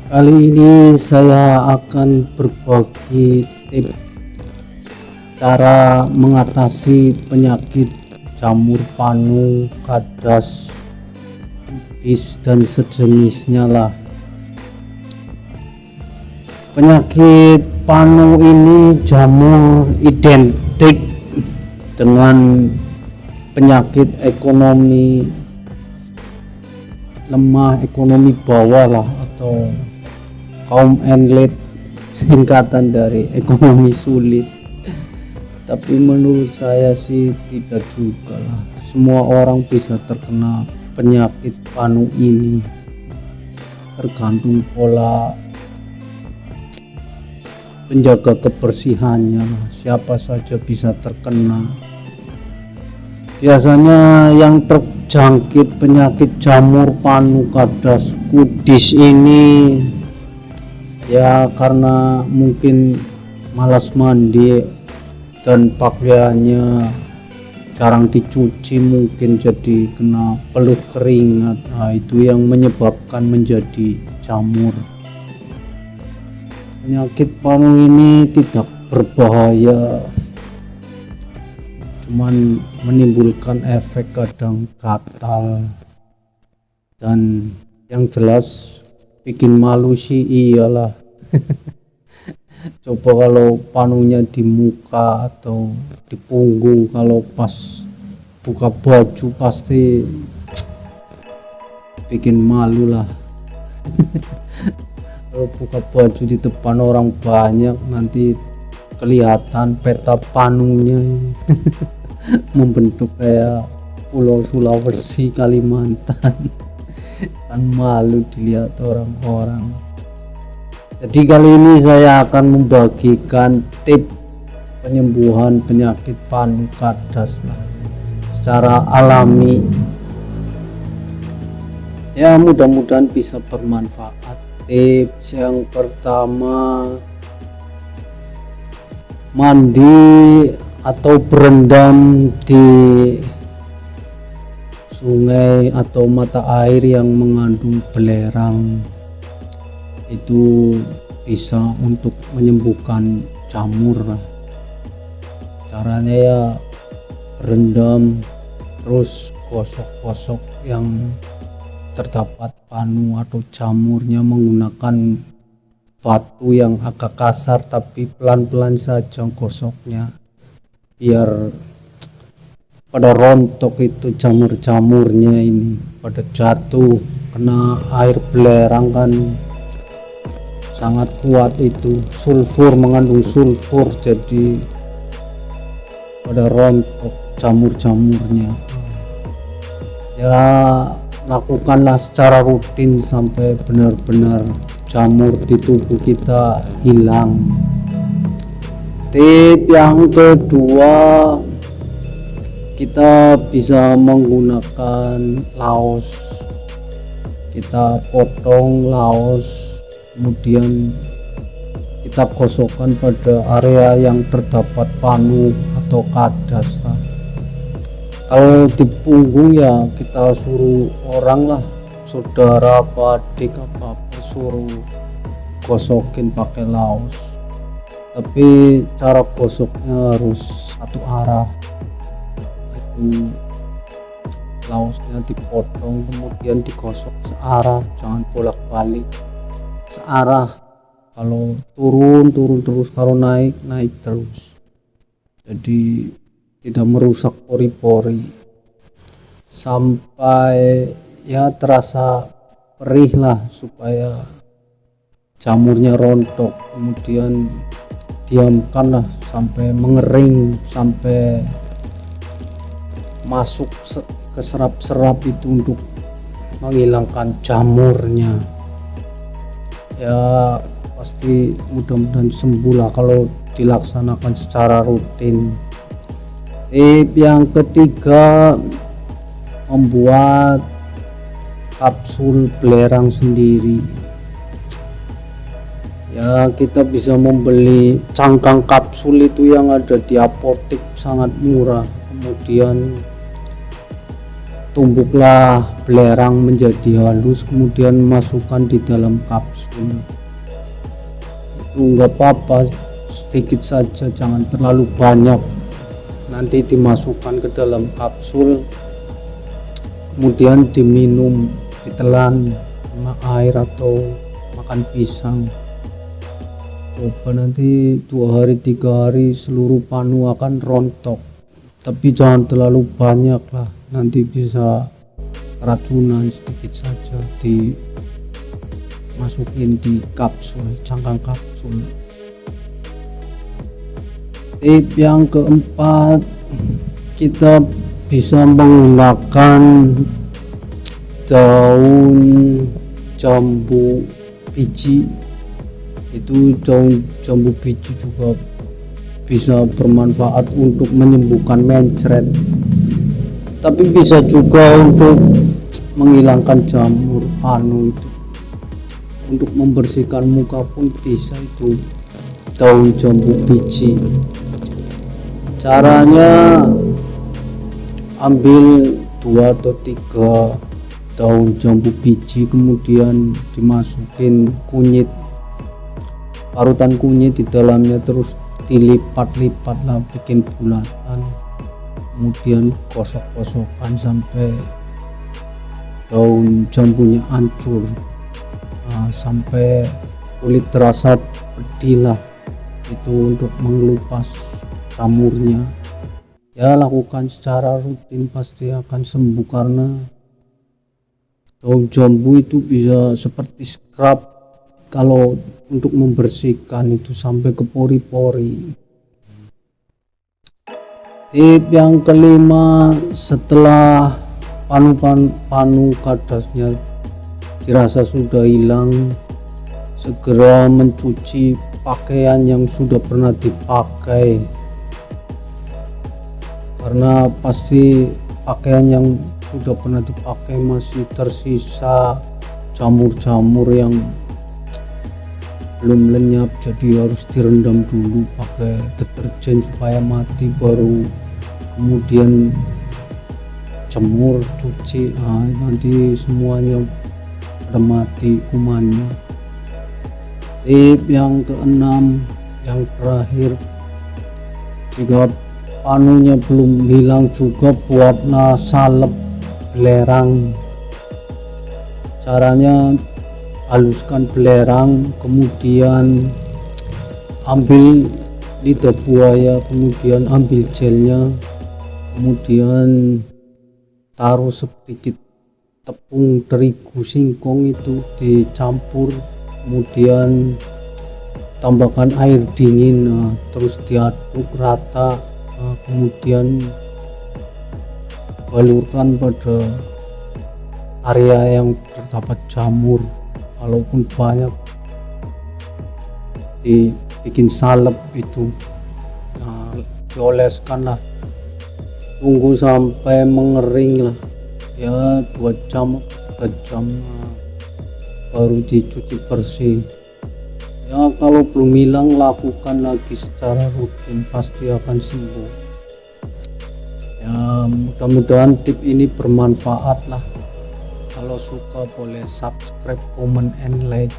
Kali ini saya akan berbagi tips cara mengatasi penyakit jamur panu, kadas, kubis dan sejenisnya lah. Penyakit panu ini jamur identik dengan penyakit ekonomi lemah, ekonomi bawah lah, atau kaum elit, singkatan dari ekonomi sulit. Tapi menurut saya sih tidak juga lah, semua orang bisa terkena penyakit panu ini, tergantung pola penjaga kebersihannya lah. Siapa saja bisa terkena. Biasanya yang terjangkit penyakit jamur panu, kadas, kudis ini ya karena mungkin malas mandi dan pakaiannya jarang dicuci, mungkin jadi kena peluh keringat. Nah, itu yang menyebabkan menjadi jamur. Penyakit panu ini tidak berbahaya, cuman menimbulkan efek kadang gatal dan yang jelas bikin malu sih iyalah. Coba kalau panunya di muka atau di punggung, kalau pas buka baju pasti bikin malu lah. Kalau buka baju di depan orang banyak nanti kelihatan peta panunya membentuk kayak Pulau Sulawesi, Kalimantan. Kan malu dilihat orang-orang. Jadi kali ini saya akan membagikan tips penyembuhan penyakit panu, kadas lah, secara alami. Ya, mudah-mudahan bisa bermanfaat. Tips yang pertama, mandi atau berendam di sungai atau mata air yang mengandung belerang. Itu bisa untuk menyembuhkan jamur. Caranya ya berendam, terus gosok-gosok yang terdapat panu atau jamurnya menggunakan batu yang agak kasar, tapi pelan-pelan saja gosoknya biar pada rontok itu jamur-jamurnya ini, pada jatuh kena air belerang kan sangat kuat itu, sulfur, mengandung sulfur, jadi pada rontok jamur-jamurnya. Ya, lakukanlah secara rutin sampai benar-benar jamur di tubuh kita hilang. Tip yang kedua, kita bisa menggunakan laos. Kita potong laos, kemudian kita gosokkan pada area yang terdapat panu atau kadas. Kalau di punggung ya kita suruh orang lah, saudara apa adik apa suruh gosokin pakai laos, tapi cara gosoknya harus satu arah. Itu laosnya dipotong kemudian digosok searah, jangan bolak-balik, searah. Kalau turun terus, kalau naik terus, jadi tidak merusak pori-pori sampai ya terasa perih lah, supaya jamurnya rontok. Kemudian diamkanlah sampai mengering, sampai masuk ke serap-serap itu untuk menghilangkan jamurnya. Ya pasti mudah-mudahan sembuh lah kalau dilaksanakan secara rutin. Tip yang ketiga, membuat kapsul belerang sendiri. Ya, kita bisa membeli cangkang kapsul itu yang ada di apotek, sangat murah. Kemudian tumbuklah belerang menjadi halus, kemudian masukkan di dalam kapsul. Itu enggak apa-apa, sedikit saja, jangan terlalu banyak. Nanti dimasukkan ke dalam kapsul, kemudian diminum, ditelan sama air atau makan pisang. Coba nanti 2 hari 3 hari seluruh panu akan rontok, tapi jangan terlalu banyak lah, nanti bisa keracunan. Sedikit saja dimasukin di kapsul, cangkang kapsul. Tip yang keempat, kita bisa menggunakan daun jambu biji. Itu daun jambu biji juga bisa bermanfaat untuk menyembuhkan mencret, tapi bisa juga untuk menghilangkan jamur panu itu. Untuk membersihkan muka pun bisa itu daun jambu biji. Caranya, ambil 2 atau 3 daun jambu biji, kemudian dimasukin kunyit, parutan kunyit di dalamnya, terus dilipat-lipat lah, bikin bulatan, kemudian gosok-gosokkan sampai daun jambunya hancur. Sampai kulit terasa pedih lah, itu untuk mengelupas jamurnya. Ya, lakukan secara rutin, pasti akan sembuh, karena daun jambu itu bisa seperti scrub kalau untuk membersihkan itu sampai ke pori-pori. Tip yang kelima, setelah panu kadasnya dirasa sudah hilang, segera mencuci pakaian yang sudah pernah dipakai, karena pasti pakaian yang sudah pernah dipakai masih tersisa jamur-jamur yang belum lenyap, jadi harus direndam dulu pakai deterjen supaya mati, baru kemudian jemur, cuci. Nanti semuanya pada mati kumannya. Tip yang keenam, yang terakhir, jika panunya belum hilang juga, buatlah salep belerang. Caranya, haluskan belerang, kemudian ambil lidah buaya, kemudian ambil gelnya, kemudian taruh sedikit tepung terigu singkong, itu dicampur, kemudian tambahkan air dingin, terus diaduk rata, kemudian balurkan pada area yang terdapat jamur. Walaupun banyak, dibikin salep itu, dioleskan lah, tunggu sampai mengering lah, ya 2 jam 3 jam, baru dicuci bersih. Ya, kalau belum hilang, lakukan lagi secara rutin, pasti akan sembuh. Ya, mudah-mudahan tip ini bermanfaat lah. Kalau suka boleh subscribe, comment, and like.